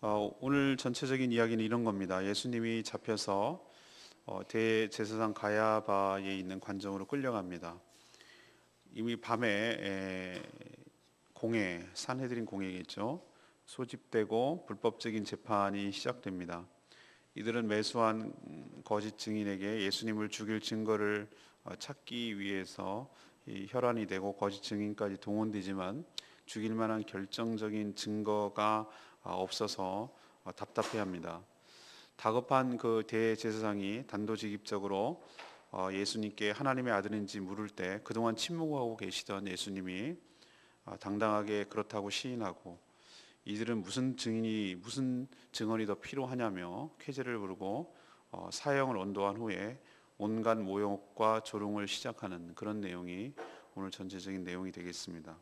오늘 전체적인 이야기는 이런 겁니다. 예수님이 잡혀서 대제사장 가야바에 있는 관정으로 끌려갑니다. 이미 밤에 공회, 산헤드린 공회겠죠. 소집되고 불법적인 재판이 시작됩니다. 이들은 매수한 거짓 증인에게 예수님을 죽일 증거를 찾기 위해서 혈안이 되고 거짓 증인까지 동원되지만 죽일 만한 결정적인 증거가 없어서 답답해합니다. 다급한 그 대제사장이 단도직입적으로 예수님께 하나님의 아들인지 물을 때 그동안 침묵하고 계시던 예수님이 당당하게 그렇다고 시인하고, 이들은 무슨 증언이 더 필요하냐며 쾌재를 부르고 사형을 언도한 후에 온갖 모욕과 조롱을 시작하는 그런 내용이 오늘 전체적인 내용이 되겠습니다.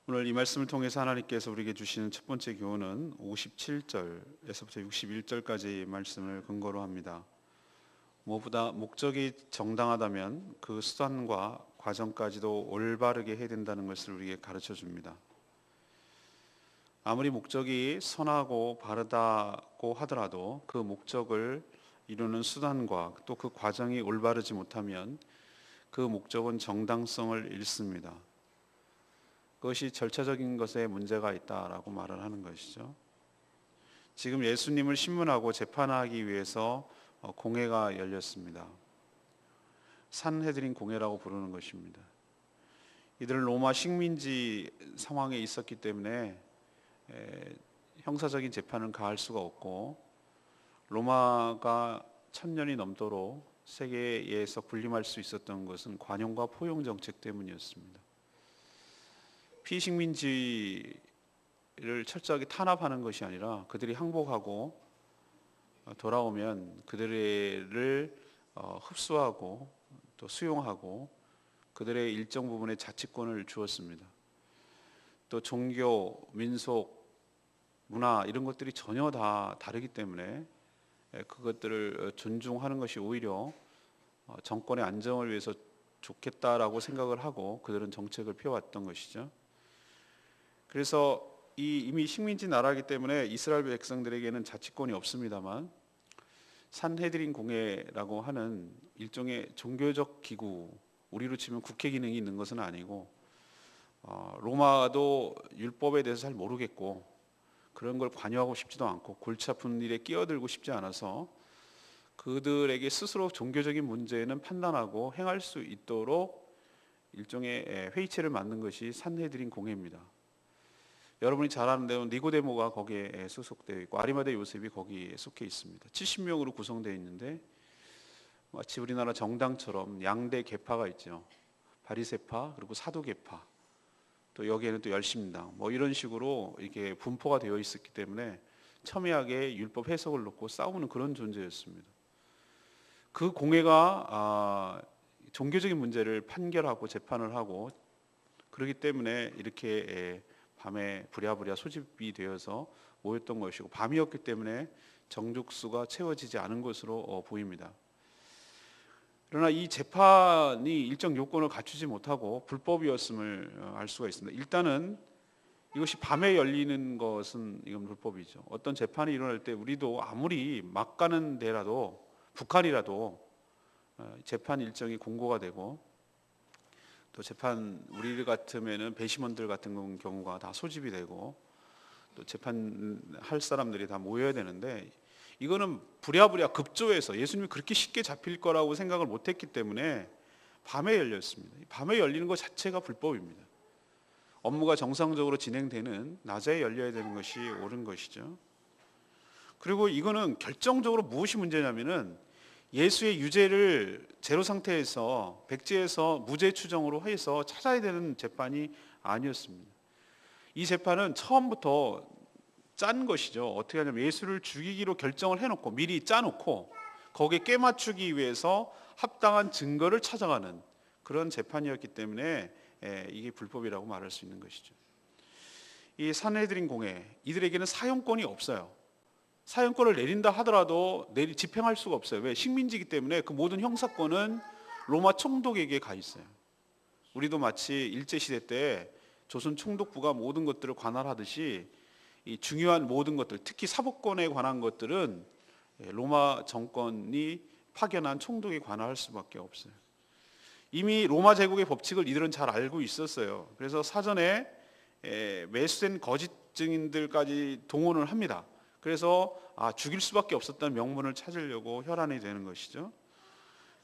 오늘 이 말씀을 통해서 하나님께서 우리에게 주시는 첫 번째 교훈은 57절에서부터 61절까지의 말씀을 근거로 합니다. 무엇보다 목적이 정당하다면 그 수단과 과정까지도 올바르게 해야 된다는 것을 우리에게 가르쳐 줍니다. 아무리 목적이 선하고 바르다고 하더라도 그 목적을 이루는 수단과 또 그 과정이 올바르지 못하면 그 목적은 정당성을 잃습니다. 그것이 절차적인 것에 문제가 있다라고 말을 하는 것이죠. 지금 예수님을 신문하고 재판하기 위해서 공회가 열렸습니다. 산헤드린 공회라고 부르는 것입니다. 이들은 로마 식민지 상황에 있었기 때문에 형사적인 재판은 가할 수가 없고, 로마가 1000년이 넘도록 세계에서 군림할 수 있었던 것은 관용과 포용 정책 때문이었습니다. 피식민지를 철저하게 탄압하는 것이 아니라 그들이 항복하고 돌아오면 그들을 흡수하고 또 수용하고 그들의 일정 부분의 자치권을 주었습니다. 또 종교, 민속, 문화 이런 것들이 전혀 다 다르기 때문에 그것들을 존중하는 것이 오히려 정권의 안정을 위해서 좋겠다라고 생각을 하고 그들은 정책을 펴왔던 것이죠. 그래서 이미 식민지 나라이기 때문에 이스라엘 백성들에게는 자치권이 없습니다만, 산헤드린 공회라고 하는 일종의 종교적 기구, 우리로 치면 국회 기능이 있는 것은 아니고, 로마도 율법에 대해서 잘 모르겠고 그런 걸 관여하고 싶지도 않고 골치 아픈 일에 끼어들고 싶지 않아서 그들에게 스스로 종교적인 문제는 판단하고 행할 수 있도록 일종의 회의체를 만든 것이 산헤드린 공회입니다. 여러분이 잘 아는 대로 니고데모가 거기에 소속되어 있고 아리마대 요셉이 거기에 속해 있습니다. 70명으로 구성되어 있는데 마치 우리나라 정당처럼 양대 계파가 있죠. 바리새파 그리고 사두개파, 또 여기에는 또 열심당, 뭐 이런 식으로 이렇게 분포가 되어 있었기 때문에 첨예하게 율법 해석을 놓고 싸우는 그런 존재였습니다. 그 공회가 종교적인 문제를 판결하고 재판을 하고 그렇기 때문에 이렇게 밤에 부랴부랴 소집이 되어서 모였던 것이고, 밤이었기 때문에 정족수가 채워지지 않은 것으로 보입니다. 그러나 이 재판이 일정 요건을 갖추지 못하고 불법이었음을 알 수가 있습니다. 일단은 이것이 밤에 열리는 것은 이건 불법이죠. 어떤 재판이 일어날 때 우리도 아무리 막 가는 데라도, 북한이라도 재판 일정이 공고가 되고, 또 재판 우리 같으면은 배심원들 같은 경우가 다 소집이 되고 또 재판할 사람들이 다 모여야 되는데, 이거는 부랴부랴 급조해서 예수님이 그렇게 쉽게 잡힐 거라고 생각을 못했기 때문에 밤에 열렸습니다. 밤에 열리는 것 자체가 불법입니다. 업무가 정상적으로 진행되는 낮에 열려야 되는 것이 옳은 것이죠. 그리고 이거는 결정적으로 무엇이 문제냐면은 예수의 유죄를 제로 상태에서 백지에서 무죄 추정으로 해서 찾아야 되는 재판이 아니었습니다. 이 재판은 처음부터 짠 것이죠. 어떻게 하냐면 예수를 죽이기로 결정을 해놓고 미리 짜놓고 거기에 꿰맞추기 위해서 합당한 증거를 찾아가는 그런 재판이었기 때문에 이게 불법이라고 말할 수 있는 것이죠. 이 산헤드린 공회, 이들에게는 사형권이 없어요. 사형권을 내린다 하더라도 집행할 수가 없어요. 왜? 식민지이기 때문에 그 모든 형사권은 로마 총독에게 가 있어요. 우리도 마치 일제시대 때 조선 총독부가 모든 것들을 관할하듯이 이 중요한 모든 것들, 특히 사법권에 관한 것들은 로마 정권이 파견한 총독이 관할할 수밖에 없어요. 이미 로마 제국의 법칙을 이들은 잘 알고 있었어요. 그래서 사전에 매수된 거짓 증인들까지 동원을 합니다. 그래서 죽일 수밖에 없었다는 명분을 찾으려고 혈안이 되는 것이죠.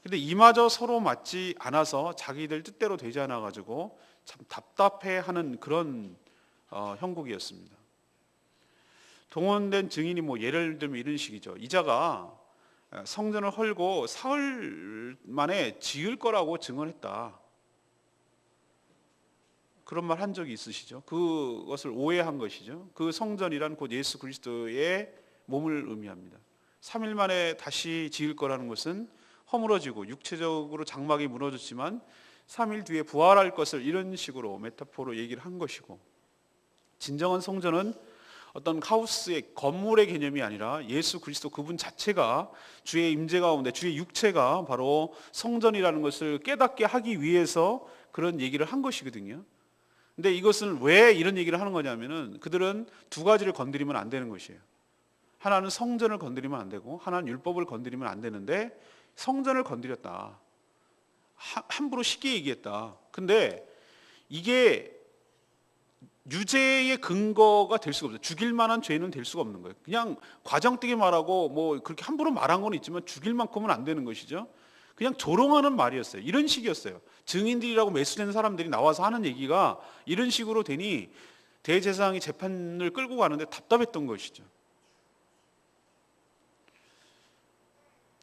근데 이마저 서로 맞지 않아서 자기들 뜻대로 되지 않아 가지고 참 답답해하는 그런 형국이었습니다. 동원된 증인이 예를 들면 이런 식이죠. 이자가 성전을 헐고 사흘 만에 지을 거라고 증언했다. 그런 말 한 적이 있으시죠? 그것을 오해한 것이죠. 그 성전이란 곧 예수 그리스도의 몸을 의미합니다. 3일 만에 다시 지을 거라는 것은 허물어지고 육체적으로 장막이 무너졌지만 3일 뒤에 부활할 것을 이런 식으로 메타포로 얘기를 한 것이고, 진정한 성전은 어떤 하우스의 건물의 개념이 아니라 예수 그리스도 그분 자체가 주의 임재 가운데 주의 육체가 바로 성전이라는 것을 깨닫게 하기 위해서 그런 얘기를 한 것이거든요. 근데 이것은 왜 이런 얘기를 하는 거냐면은 그들은 두 가지를 건드리면 안 되는 것이에요. 하나는 성전을 건드리면 안 되고 하나는 율법을 건드리면 안 되는데 성전을 건드렸다. 함부로 쉽게 얘기했다. 근데 이게 유죄의 근거가 될 수가 없어요. 죽일 만한 죄는 될 수가 없는 거예요. 그냥 과장되게 말하고 그렇게 함부로 말한 건 있지만 죽일 만큼은 안 되는 것이죠. 그냥 조롱하는 말이었어요. 이런 식이었어요. 증인들이라고 매수된 사람들이 나와서 하는 얘기가 이런 식으로 되니 대제사장이 재판을 끌고 가는데 답답했던 것이죠.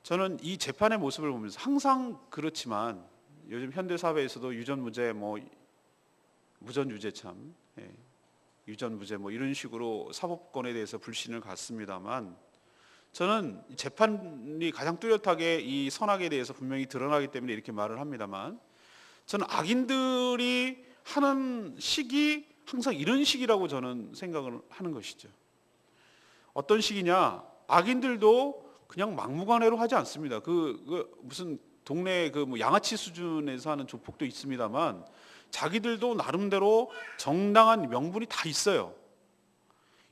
저는 이 재판의 모습을 보면서 항상 그렇지만 요즘 현대 사회에서도 유전무죄, 무전유죄 유전무죄 이런 식으로 사법권에 대해서 불신을 갖습니다만, 저는 재판이 가장 뚜렷하게 이 선악에 대해서 분명히 드러나기 때문에 이렇게 말을 합니다만, 저는 악인들이 하는 식이 항상 이런 식이라고 저는 생각을 하는 것이죠. 어떤 식이냐? 악인들도 그냥 막무가내로 하지 않습니다. 무슨 동네 양아치 수준에서 하는 조폭도 있습니다만 자기들도 나름대로 정당한 명분이 다 있어요.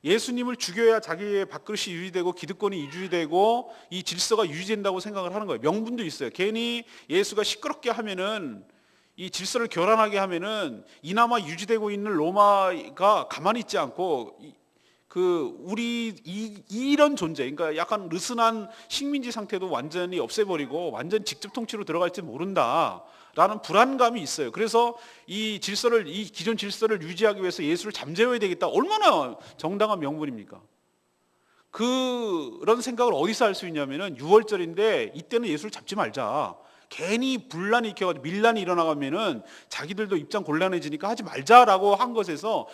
예수님을 죽여야 자기의 밥그릇이 유지되고 기득권이 유지되고 이 질서가 유지된다고 생각을 하는 거예요. 명분도 있어요. 괜히 예수가 시끄럽게 하면은, 이 질서를 교란하게 하면은 이나마 유지되고 있는 로마가 가만히 있지 않고 이런 존재, 그러니까 약간 느슨한 식민지 상태도 완전히 없애버리고 완전 직접 통치로 들어갈지 모른다라는 불안감이 있어요. 그래서 이 기존 질서를 유지하기 위해서 예수를 잠재워야 되겠다. 얼마나 정당한 명분입니까? 그런 생각을 어디서 할 수 있냐면은 6월절인데 이때는 예수를 잡지 말자. 괜히 분란이 일으켜가지고 밀란이 일어나가면은 자기들도 입장 곤란해지니까 하지 말자라고 한 것에서,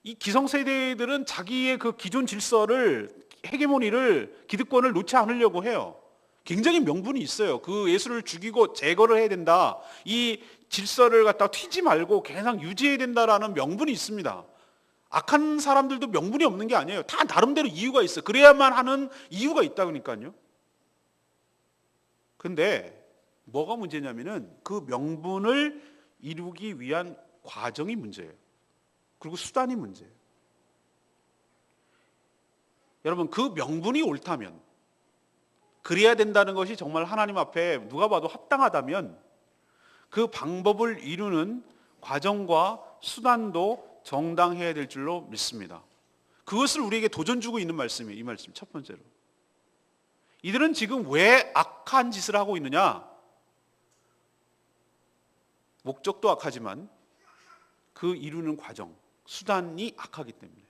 이 기성세대들은 자기의 그 기존 질서를, 헤게모니를, 기득권을 놓지 않으려고 해요. 굉장히 명분이 있어요. 그 예수를 죽이고 제거를 해야 된다. 이 질서를 갖다가 튀지 말고 계속 유지해야 된다라는 명분이 있습니다. 악한 사람들도 명분이 없는 게 아니에요. 다 나름대로 이유가 있어요. 그래야만 하는 이유가 있다 그러니까요. 근데 뭐가 문제냐면은 그 명분을 이루기 위한 과정이 문제예요. 그리고 수단이 문제예요. 여러분, 그 명분이 옳다면, 그래야 된다는 것이 정말 하나님 앞에 누가 봐도 합당하다면 그 방법을 이루는 과정과 수단도 정당해야 될 줄로 믿습니다. 그것을 우리에게 도전 주고 있는 말씀이에요. 이 말씀 첫 번째로. 이들은 지금 왜 악한 짓을 하고 있느냐? 목적도 악하지만 그 이루는 과정, 수단이 악하기 때문에,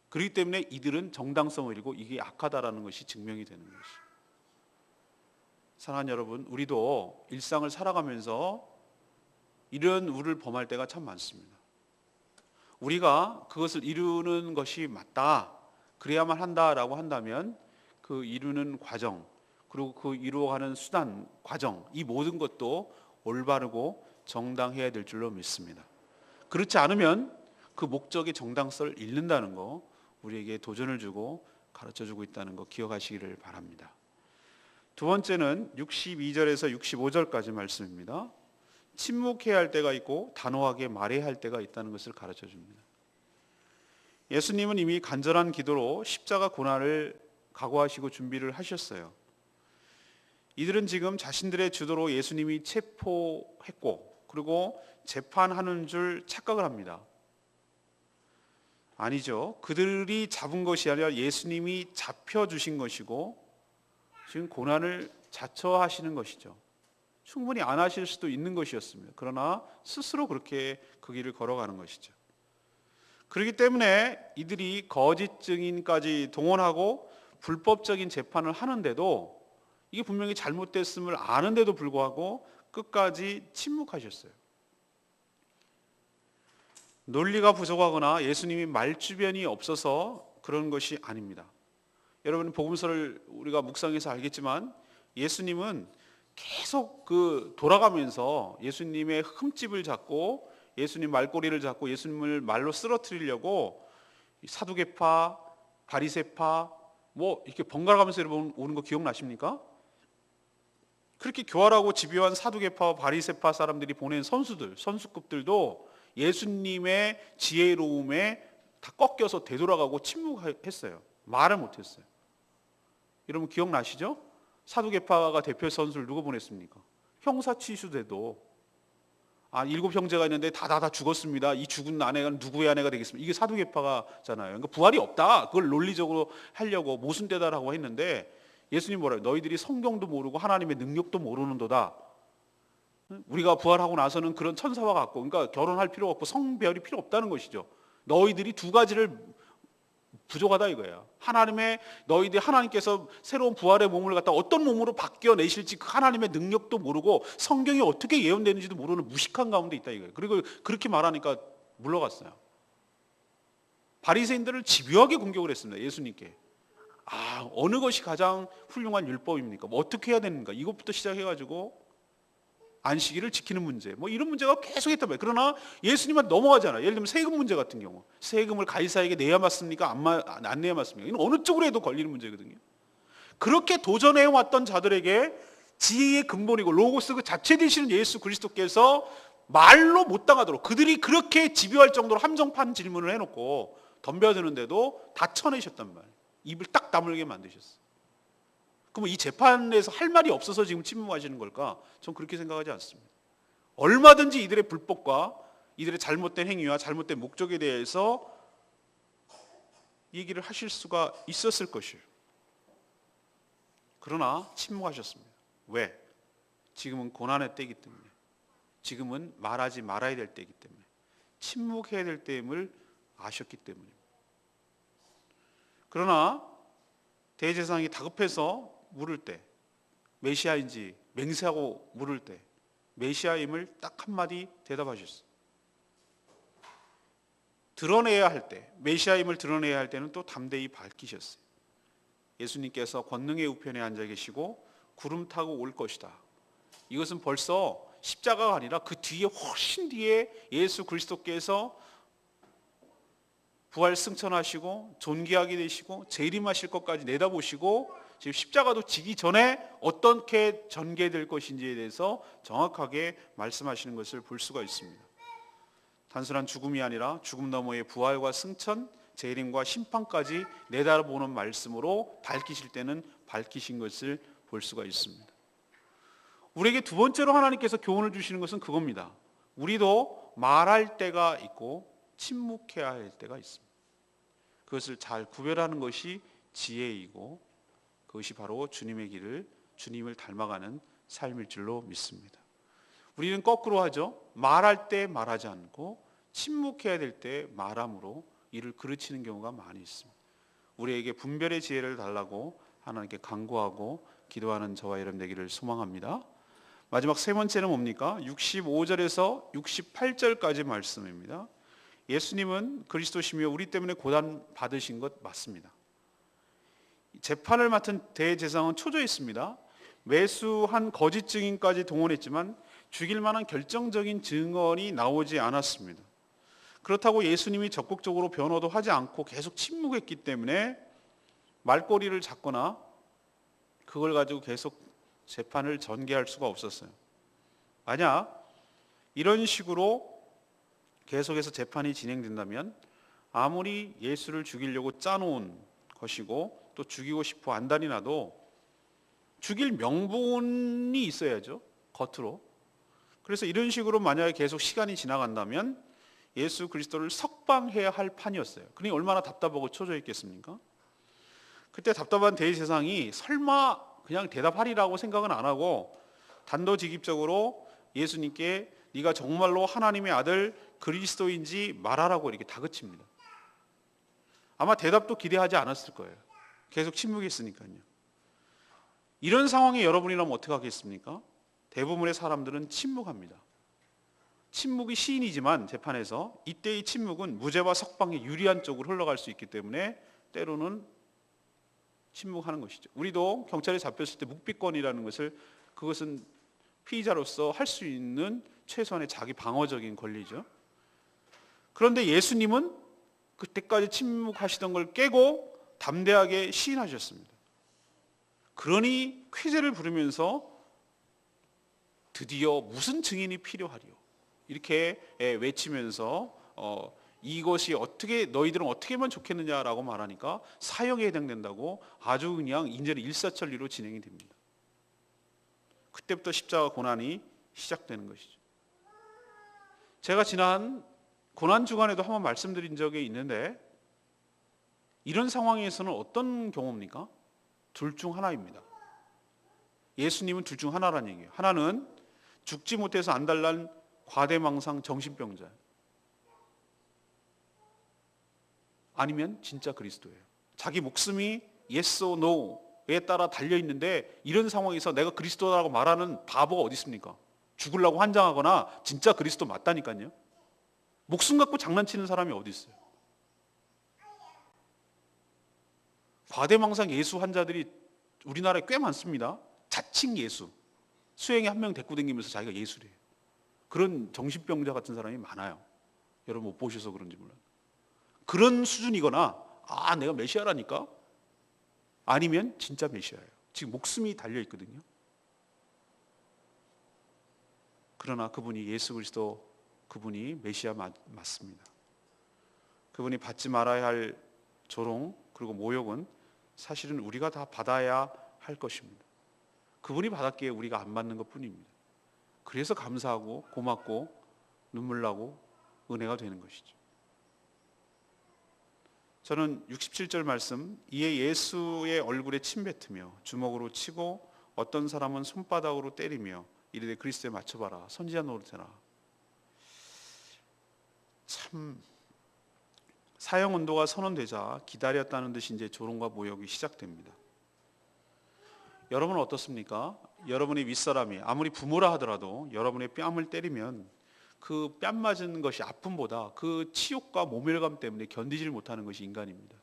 그렇기 때문에 이들은 정당성을 잃고 이게 악하다라는 것이 증명이 되는 것이죠. 사랑하는 여러분, 우리도 일상을 살아가면서 이런 우를 범할 때가 참 많습니다. 우리가 그것을 이루는 것이 맞다, 그래야만 한다라고 한다면 그 이루는 과정, 그리고 그 이루어가는 수단, 과정, 이 모든 것도 올바르고 정당해야 될 줄로 믿습니다. 그렇지 않으면 그 목적의 정당성을 잃는다는 거, 우리에게 도전을 주고 가르쳐주고 있다는 거 기억하시기를 바랍니다. 두 번째는 62절에서 65절까지 말씀입니다. 침묵해야 할 때가 있고 단호하게 말해야 할 때가 있다는 것을 가르쳐줍니다. 예수님은 이미 간절한 기도로 십자가 고난을 각오하시고 준비를 하셨어요. 이들은 지금 자신들의 주도로 예수님이 체포했고 그리고 재판하는 줄 착각을 합니다. 아니죠. 그들이 잡은 것이 아니라 예수님이 잡혀주신 것이고 지금 고난을 자처하시는 것이죠. 충분히 안 하실 수도 있는 것이었습니다. 그러나 스스로 그렇게 그 길을 걸어가는 것이죠. 그렇기 때문에 이들이 거짓 증인까지 동원하고 불법적인 재판을 하는데도 이게 분명히 잘못됐음을 아는데도 불구하고 끝까지 침묵하셨어요. 논리가 부족하거나 예수님이 말주변이 없어서 그런 것이 아닙니다. 여러분 복음서를 우리가 묵상해서 알겠지만 예수님은 계속 돌아가면서 예수님의 흠집을 잡고 예수님 말꼬리를 잡고 예수님을 말로 쓰러뜨리려고 사두개파, 바리새파 이렇게 번갈아 가면서 여러분 오는 거 기억나십니까? 그렇게 교활하고 집요한 사두개파, 바리새파 사람들이 보낸 선수급들도 예수님의 지혜로움에 다 꺾여서 되돌아가고 침묵했어요. 말을 못했어요. 여러분 기억나시죠? 사두개파가 대표 선수를 누구 보냈습니까? 형사 취수돼도 7 형제가 있는데 다 죽었습니다. 이 죽은 아내가 누구의 아내가 되겠습니까? 이게 사두개파잖아요. 그러니까 부활이 없다. 그걸 논리적으로 하려고 모순되다라고 했는데 예수님 뭐라요? 너희들이 성경도 모르고 하나님의 능력도 모르는도다. 우리가 부활하고 나서는 그런 천사와 같고, 그러니까 결혼할 필요가 없고 성별이 필요 없다는 것이죠. 너희들이 두 가지를 부족하다 이거예요. 너희들이 하나님께서 새로운 부활의 몸을 갖다 어떤 몸으로 바뀌어내실지 그 하나님의 능력도 모르고 성경이 어떻게 예언되는지도 모르는 무식한 가운데 있다 이거예요. 그리고 그렇게 말하니까 물러갔어요. 바리새인들을 집요하게 공격을 했습니다. 예수님께. 어느 것이 가장 훌륭한 율법입니까? 어떻게 해야 되는가? 이것부터 시작해가지고 안식일을 지키는 문제, 이런 문제가 계속했단 말이에요. 그러나 예수님은 넘어가잖아요. 예를 들면 세금 문제 같은 경우, 세금을 가이사에게 내야 맞습니까? 안 내야 맞습니까? 이건 어느 쪽으로 해도 걸리는 문제거든요. 그렇게 도전해왔던 자들에게 지혜의 근본이고 로고스 그 자체 되시는 예수 그리스도께서 말로 못 당하도록 그들이 그렇게 집요할 정도로 함정판 질문을 해놓고 덤벼드는데도 다 쳐내셨단 말이에요. 입을 딱 다물게 만드셨어요. 그럼 이 재판에서 할 말이 없어서 지금 침묵하시는 걸까? 전 그렇게 생각하지 않습니다. 얼마든지 이들의 불법과 이들의 잘못된 행위와 잘못된 목적에 대해서 얘기를 하실 수가 있었을 것이에요. 그러나 침묵하셨습니다. 왜? 지금은 고난의 때이기 때문에, 지금은 말하지 말아야 될 때이기 때문에, 침묵해야 될 때임을 아셨기 때문입니다. 그러나 대제사장이 다급해서 물을 때, 메시아인지 맹세하고 물을 때 메시아임을 딱 한마디 대답하셨어요. 드러내야 할 때, 메시아임을 드러내야 할 때는 또 담대히 밝히셨어요. 예수님께서 권능의 우편에 앉아 계시고 구름 타고 올 것이다. 이것은 벌써 십자가가 아니라 그 뒤에 훨씬 뒤에 예수 그리스도께서 부활 승천하시고 존귀하게 되시고 재림하실 것까지 내다보시고 지금 십자가도 지기 전에 어떻게 전개될 것인지에 대해서 정확하게 말씀하시는 것을 볼 수가 있습니다. 단순한 죽음이 아니라 죽음 너머의 부활과 승천, 재림과 심판까지 내다보는 말씀으로 밝히실 때는 밝히신 것을 볼 수가 있습니다. 우리에게 두 번째로 하나님께서 교훈을 주시는 것은 그겁니다. 우리도 말할 때가 있고 침묵해야 할 때가 있습니다. 그것을 잘 구별하는 것이 지혜이고 그것이 바로 주님의 길을, 주님을 닮아가는 삶일 줄로 믿습니다. 우리는 거꾸로 하죠. 말할 때 말하지 않고 침묵해야 될 때 말함으로 이를 그르치는 경우가 많이 있습니다. 우리에게 분별의 지혜를 달라고 하나님께 간구하고 기도하는 저와 여러분 되기를 소망합니다. 마지막 세 번째는 뭡니까? 65절에서 68절까지 말씀입니다. 예수님은 그리스도시며 우리 때문에 고난 받으신 것 맞습니다. 재판을 맡은 대제사장은 초조했습니다. 매수한 거짓 증인까지 동원했지만 죽일 만한 결정적인 증언이 나오지 않았습니다. 그렇다고 예수님이 적극적으로 변호도 하지 않고 계속 침묵했기 때문에 말꼬리를 잡거나 그걸 가지고 계속 재판을 전개할 수가 없었어요. 만약 이런 식으로 계속해서 재판이 진행된다면 아무리 예수를 죽이려고 짜놓은 것이고 또 죽이고 싶어 안달이 나도 죽일 명분이 있어야죠, 겉으로. 그래서 이런 식으로 만약에 계속 시간이 지나간다면 예수 그리스도를 석방해야 할 판이었어요. 그러니 얼마나 답답하고 초조해 있겠습니까? 그때 답답한 대제사장이 설마 그냥 대답하리라고 생각은 안 하고 단도직입적으로 예수님께 네가 정말로 하나님의 아들 그리스도인지 말하라고 이렇게 다그칩니다. 아마 대답도 기대하지 않았을 거예요. 계속 침묵했으니까요. 이런 상황에 여러분이라면 어떻게 하겠습니까? 대부분의 사람들은 침묵합니다. 침묵이 시인이지만 재판에서 이때의 침묵은 무죄와 석방에 유리한 쪽으로 흘러갈 수 있기 때문에 때로는 침묵하는 것이죠. 우리도 경찰에 잡혔을 때 묵비권이라는 그것은 피의자로서 할 수 있는 최소한의 자기 방어적인 권리죠. 그런데 예수님은 그때까지 침묵하시던 걸 깨고 담대하게 시인하셨습니다. 그러니 쾌재를 부르면서 드디어 무슨 증인이 필요하리요 이렇게 외치면서 이것이 어떻게 너희들은 어떻게 하면 좋겠느냐라고 말하니까 사형에 해당된다고 아주 그냥 이제는 일사천리로 진행이 됩니다. 그때부터 십자가 고난이 시작되는 것이죠. 제가 지난 고난 주간에도 한번 말씀드린 적이 있는데 이런 상황에서는 어떤 경우입니까? 둘 중 하나입니다. 예수님은 둘 중 하나라는 얘기예요. 하나는 죽지 못해서 안달난 과대망상 정신병자, 아니면 진짜 그리스도예요. 자기 목숨이 yes or no에 따라 달려있는데 이런 상황에서 내가 그리스도라고 말하는 바보가 어디 있습니까? 죽으려고 환장하거나 진짜 그리스도 맞다니까요. 목숨 갖고 장난치는 사람이 어디 있어요? 과대망상 예수 환자들이 우리나라에 꽤 많습니다. 자칭 예수, 수행에 한 명 데리고 다니면서 자기가 예수래요. 그런 정신병자 같은 사람이 많아요. 여러분 못 보셔서 그런지 몰라요. 그런 수준이거나 내가 메시아라니까, 아니면 진짜 메시아예요. 지금 목숨이 달려있거든요. 그러나 그분이 예수 그리스도, 그분이 메시아 맞습니다. 그분이 받지 말아야 할 조롱 그리고 모욕은 사실은 우리가 다 받아야 할 것입니다. 그분이 받았기에 우리가 안 받는 것뿐입니다. 그래서 감사하고 고맙고 눈물 나고 은혜가 되는 것이죠. 저는 67절 말씀, 이에 예수의 얼굴에 침뱉으며 주먹으로 치고 어떤 사람은 손바닥으로 때리며 이르되 그리스도에 맞춰봐라, 선지자 노릇해라. 참, 사형 온도가 선언되자 기다렸다는 듯이 이제 조롱과 모욕이 시작됩니다. 여러분은 어떻습니까? 여러분의 윗사람이 아무리 부모라 하더라도 여러분의 뺨을 때리면 그 뺨 맞은 것이 아픔보다 그 치욕과 모멸감 때문에 견디질 못하는 것이 인간입니다.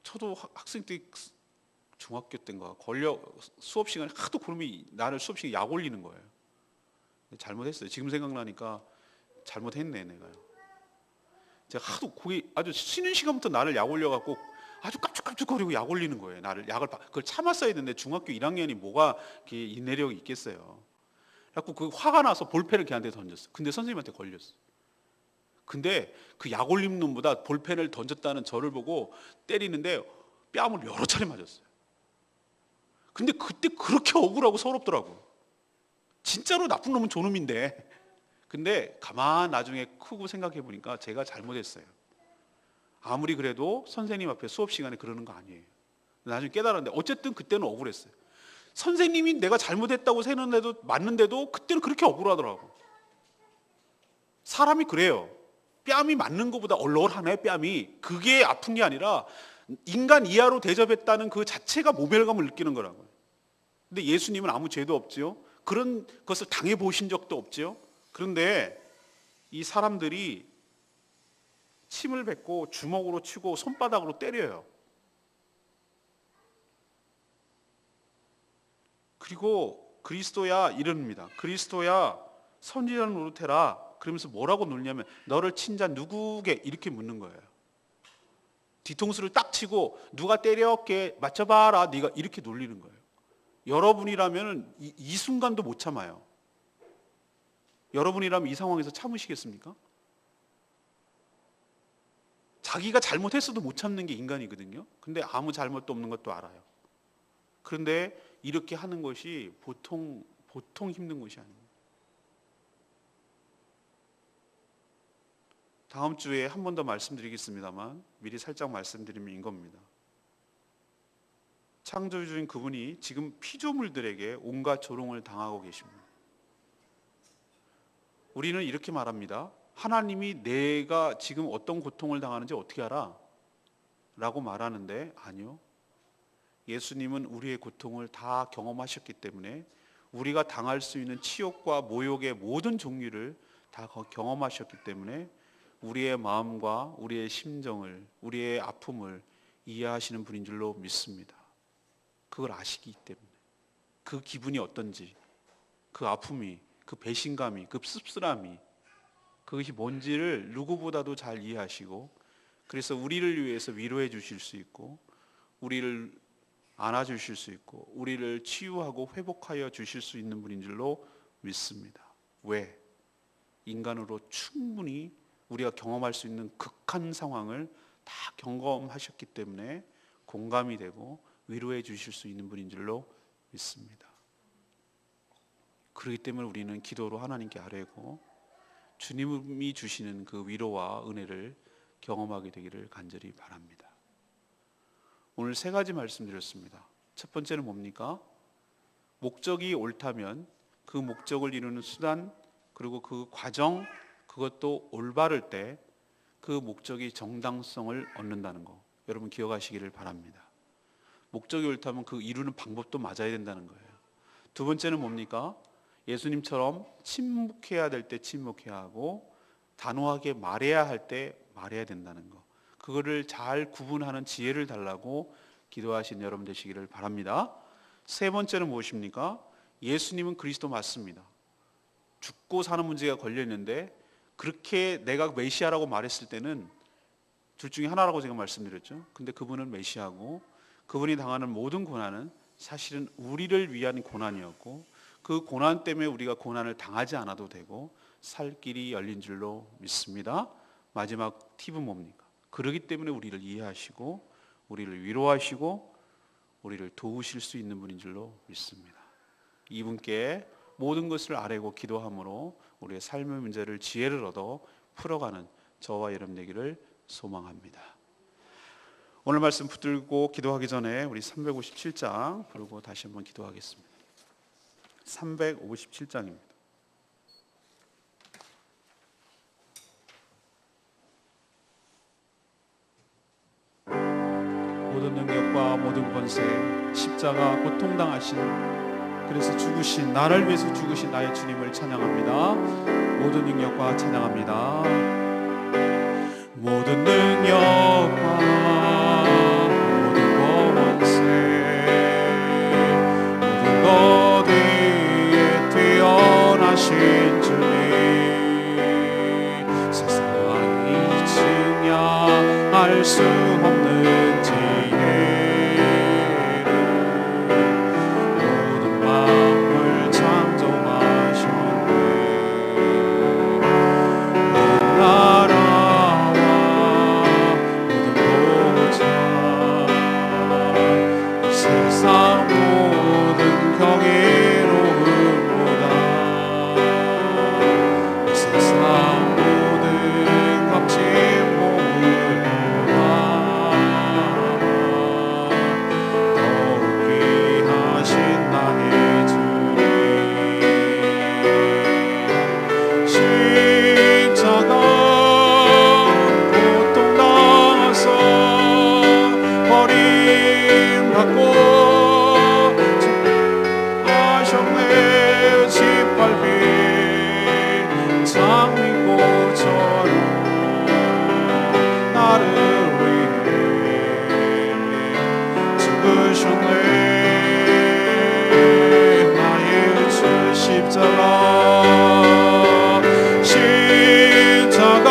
저도 학생 때, 중학교 때인가 수업 시간에 하도 그놈이 나를 수업 시간에 약 올리는 거예요. 잘못했어요. 지금 생각나니까 잘못했네 내가요. 제가 하도 거기 아주 쉬는 시간부터 나를 약 올려갖고 아주 깝죽깝죽거리고 약 올리는 거예요. 그걸 참았어야 되는데 중학교 1학년이 뭐가 인내력이 있겠어요. 그래갖고 그 화가 나서 볼펜을 걔한테 던졌어. 근데 선생님한테 걸렸어. 근데 그 약 올린 놈보다 볼펜을 던졌다는 저를 보고 때리는데 뺨을 여러 차례 맞았어요. 근데 그때 그렇게 억울하고 서럽더라고. 진짜로 나쁜 놈은 저놈인데. 근데 가만 나중에 크고 생각해 보니까 제가 잘못했어요. 아무리 그래도 선생님 앞에 수업 시간에 그러는 거 아니에요. 나중에 깨달았는데 어쨌든 그때는 억울했어요. 선생님이 내가 잘못했다고 생각했는데도 맞는데도 그때는 그렇게 억울하더라고. 사람이 그래요. 뺨이 맞는 것보다 얼얼하네 뺨이. 그게 아픈 게 아니라 인간 이하로 대접했다는 그 자체가 모멸감을 느끼는 거라고요. 근데 예수님은 아무 죄도 없지요. 그런 것을 당해보신 적도 없지요. 그런데 이 사람들이 침을 뱉고 주먹으로 치고 손바닥으로 때려요. 그리고 그리스도야 이릅니다. 그리스도야 선지자 노릇해라. 그러면서 뭐라고 놀냐면 너를 친 자 누구게 이렇게 묻는 거예요. 뒤통수를 딱 치고 누가 때렸게 맞춰봐라 네가 이렇게 놀리는 거예요. 여러분이라면 이 순간도 못 참아요. 여러분이라면 이 상황에서 참으시겠습니까? 자기가 잘못했어도 못 참는 게 인간이거든요. 근데 아무 잘못도 없는 것도 알아요. 그런데 이렇게 하는 것이 보통 힘든 것이 아닙니다. 다음 주에 한 번 더 말씀드리겠습니다만 미리 살짝 말씀드리면 이겁니다. 창조주인 그분이 지금 피조물들에게 온갖 조롱을 당하고 계십니다. 우리는 이렇게 말합니다. 하나님이 내가 지금 어떤 고통을 당하는지 어떻게 알아? 라고 말하는데 아니요. 예수님은 우리의 고통을 다 경험하셨기 때문에 우리가 당할 수 있는 치욕과 모욕의 모든 종류를 다 경험하셨기 때문에 우리의 마음과 우리의 심정을, 우리의 아픔을 이해하시는 분인 줄로 믿습니다. 그걸 아시기 때문에 그 기분이 어떤지, 그 아픔이, 그 배신감이, 그 씁쓸함이 그것이 뭔지를 누구보다도 잘 이해하시고 그래서 우리를 위해서 위로해 주실 수 있고 우리를 안아주실 수 있고 우리를 치유하고 회복하여 주실 수 있는 분인 줄로 믿습니다. 왜? 인간으로 충분히 우리가 경험할 수 있는 극한 상황을 다 경험하셨기 때문에 공감이 되고 위로해 주실 수 있는 분인 줄로 믿습니다. 그렇기 때문에 우리는 기도로 하나님께 아뢰고 주님이 주시는 그 위로와 은혜를 경험하게 되기를 간절히 바랍니다. 오늘 세 가지 말씀드렸습니다. 첫 번째는 뭡니까? 목적이 옳다면 그 목적을 이루는 수단 그리고 그 과정 그것도 올바를 때 그 목적이 정당성을 얻는다는 거 여러분 기억하시기를 바랍니다. 목적이 옳다면 그 이루는 방법도 맞아야 된다는 거예요. 두 번째는 뭡니까? 예수님처럼 침묵해야 될 때 침묵해야 하고 단호하게 말해야 할 때 말해야 된다는 거 그거를 잘 구분하는 지혜를 달라고 기도하신 여러분 되시기를 바랍니다. 세 번째는 무엇입니까? 예수님은 그리스도 맞습니다. 죽고 사는 문제가 걸려 있는데 그렇게 내가 메시아라고 말했을 때는 둘 중에 하나라고 제가 말씀드렸죠. 근데 그분은 메시아고 그분이 당하는 모든 고난은 사실은 우리를 위한 고난이었고 그 고난 때문에 우리가 고난을 당하지 않아도 되고 살 길이 열린 줄로 믿습니다. 마지막 팁은 뭡니까? 그러기 때문에 우리를 이해하시고 우리를 위로하시고 우리를 도우실 수 있는 분인 줄로 믿습니다. 이분께 모든 것을 아뢰고 기도함으로 우리의 삶의 문제를 지혜를 얻어 풀어가는 저와 여러분 되기를 소망합니다. 오늘 말씀 붙들고 기도하기 전에 우리 357장 부르고 다시 한번 기도하겠습니다. 357장입니다. 모든 능력과 모든 권세 십자가 고통당하신 그래서 죽으신 나를 위해서 죽으신 나의 주님을 찬양합니다. 모든 능력과 찬양합니다. 모든 능력과 모든 권세 모든 것 위에 태어나신 주님 세상이 증량할 수 없는 지혜로 모든 만물 창조하셨네. 모든 나라와 모든 보좌 이 세상 모든 경이로움보다 이 세상 모든 값진 보물보다 더욱 귀하신 나의 주님 십자가 고통당하사 버림받고 하셨네. 짓밟힌 장미꽃처럼 나를 위해 죽으셨네. 나의 주 십자가 십자가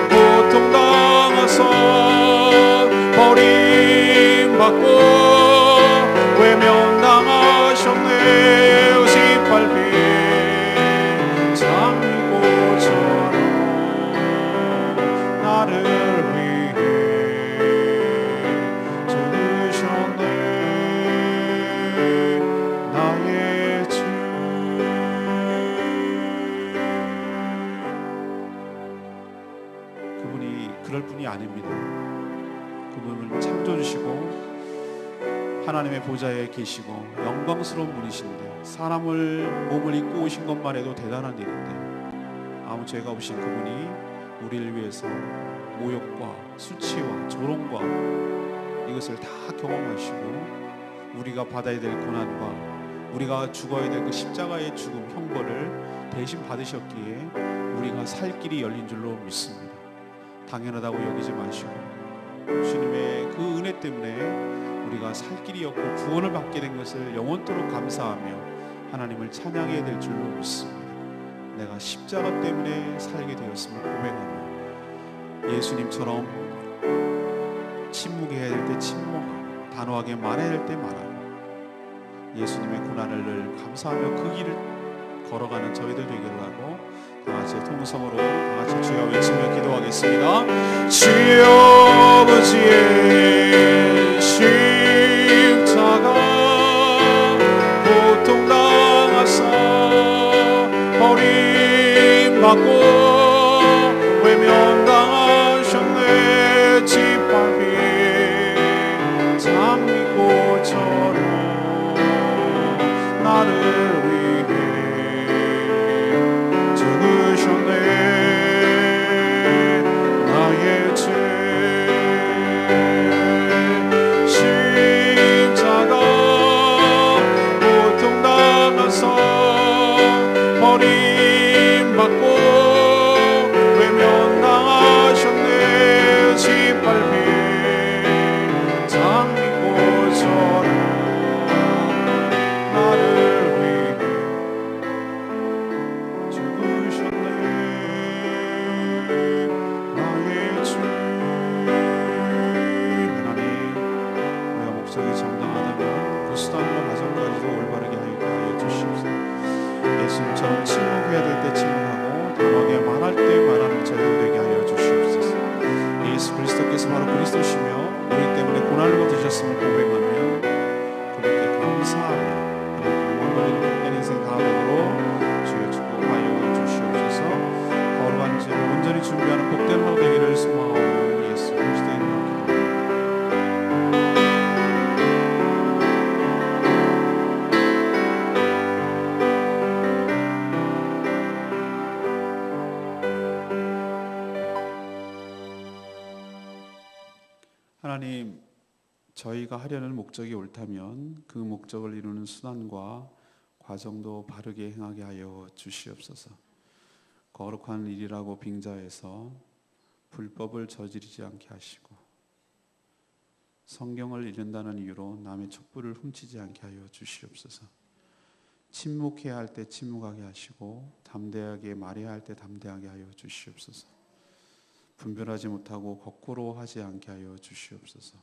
고통당하사 버림받고 외면당하셨네. 짓밟힌 그럴 뿐이 아닙니다. 그분은 창조주시고 하나님의 보좌에 계시고 영광스러운 분이신데, 사람을 몸을 입고 오신 것만 해도 대단한 일인데 아무 죄가 없으신 그분이 우리를 위해서 모욕과 수치와 조롱과 이것을 다 경험하시고 우리가 받아야 될 고난과 우리가 죽어야 될 그 십자가의 죽음 형벌을 대신 받으셨기에 우리가 살 길이 열린 줄로 믿습니다. 당연하다고 여기지 마시고 주님의 그 은혜 때문에 우리가 살 길이었고 구원을 받게 된 것을 영원토록 감사하며 하나님을 찬양해야 될 줄로 믿습니다. 내가 십자가 때문에 살게 되었음을 고백하며 예수님처럼 침묵해야 될 때 침묵하고 단호하게 말해야 될 때 말하고 예수님의 고난을 늘 감사하며 그 길을 걸어가는 저희들 되겠라고 다같이 통성으로 다같이 주여 외치며 기도하겠습니다. 주여 아버지의 십자가 고통당하사 버림받고 외면당하셨네. 짓밟힌 장미꽃처럼 나를 위해 죽으셨네. 나의 죄 십자가 고통당하사 버림받고 외면당하셨네. 짓밟힌 장미꽃처럼 나를 위해 죽으셨네. 나의 주 하나님, 우리가 목적이 정당하다면 그 수단과 과정까지도 올바르게 하여 주시옵소서. 예수님처럼 침묵해야 될 때 침묵하고 단호하게 말할 때 말하는 저희들 되게 하여 주시옵소서. 예수 그리스도께서 바로 그리스도시며 우리 때문에 고난을 받으셨음을 고백하며 그분께 감사하며 원하는 복된 인생 다하도록 주여 축복하여 주시옵소서. 거룩한 죄를 온전히 준비하는 복된 하루 되기를 소망하고 예수 그리스도의 이름으로 하나님, 저희가 하려는 목적이 옳다면 그 목적을 이루는 수단과 과정도 바르게 행하게 하여 주시옵소서. 거룩한 일이라고 빙자해서 불법을 저지르지 않게 하시고 성경을 읽는다는 이유로 남의 촛불을 훔치지 않게 하여 주시옵소서. 침묵해야 할 때 침묵하게 하시고 담대하게 말해야 할 때 담대하게 하여 주시옵소서. 분별하지 못하고 거꾸로 하지 않게 하여 주시옵소서.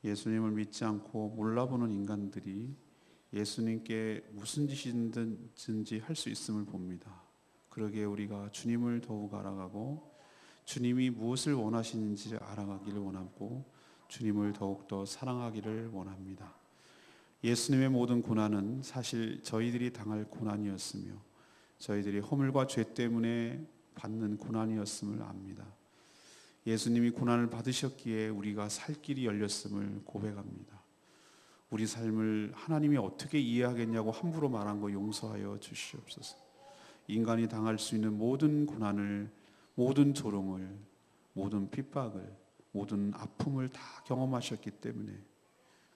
예수님을 믿지 않고 몰라보는 인간들이 예수님께 무슨 짓이든지 할 수 있음을 봅니다. 그러기에 우리가 주님을 더욱 알아가고 주님이 무엇을 원하시는지 알아가기를 원하고 주님을 더욱더 사랑하기를 원합니다. 예수님의 모든 고난은 사실 저희들이 당할 고난이었으며 저희들이 허물과 죄 때문에 받는 고난이었음을 압니다. 예수님이 고난을 받으셨기에 우리가 살 길이 열렸음을 고백합니다. 우리 삶을 하나님이 어떻게 이해하겠냐고 함부로 말한 거 용서하여 주시옵소서. 인간이 당할 수 있는 모든 고난을, 모든 조롱을, 모든 핍박을, 모든 아픔을 다 경험하셨기 때문에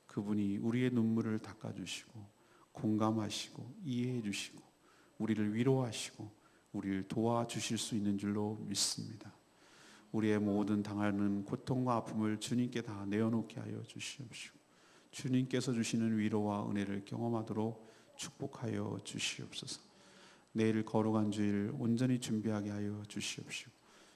그분이 우리의 눈물을 닦아주시고 공감하시고 이해해 주시고 우리를 위로하시고 우리를 도와주실 수 있는 줄로 믿습니다. 우리의 모든 당하는 고통과 아픔을 주님께 다 내어놓게 하여 주시옵시고 주님께서 주시는 위로와 은혜를 경험하도록 축복하여 주시옵소서. 내일 거룩한 주일 온전히 준비하게 하여 주시옵시고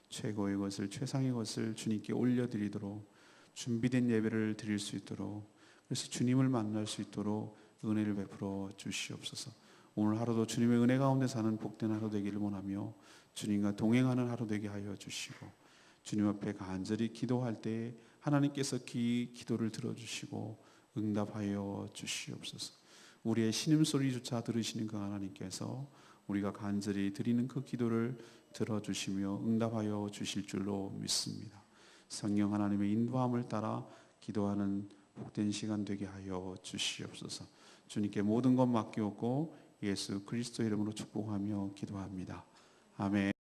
최고의 것을, 최상의 것을 주님께 올려드리도록 준비된 예배를 드릴 수 있도록, 그래서 주님을 만날 수 있도록 은혜를 베풀어 주시옵소서. 오늘 하루도 주님의 은혜 가운데 사는 복된 하루 되기를 원하며 주님과 동행하는 하루 되게 하여 주시고 주님 앞에 간절히 기도할 때 하나님께서 기도를 들어주시고 응답하여 주시옵소서. 우리의 신음소리조차 들으시는 그 하나님께서 우리가 간절히 드리는 그 기도를 들어주시며 응답하여 주실 줄로 믿습니다. 성령 하나님의 인도함을 따라 기도하는 복된 시간 되게 하여 주시옵소서. 주님께 모든 것 맡기옵고 예수 그리스도 이름으로 축복하며 기도합니다. 아멘.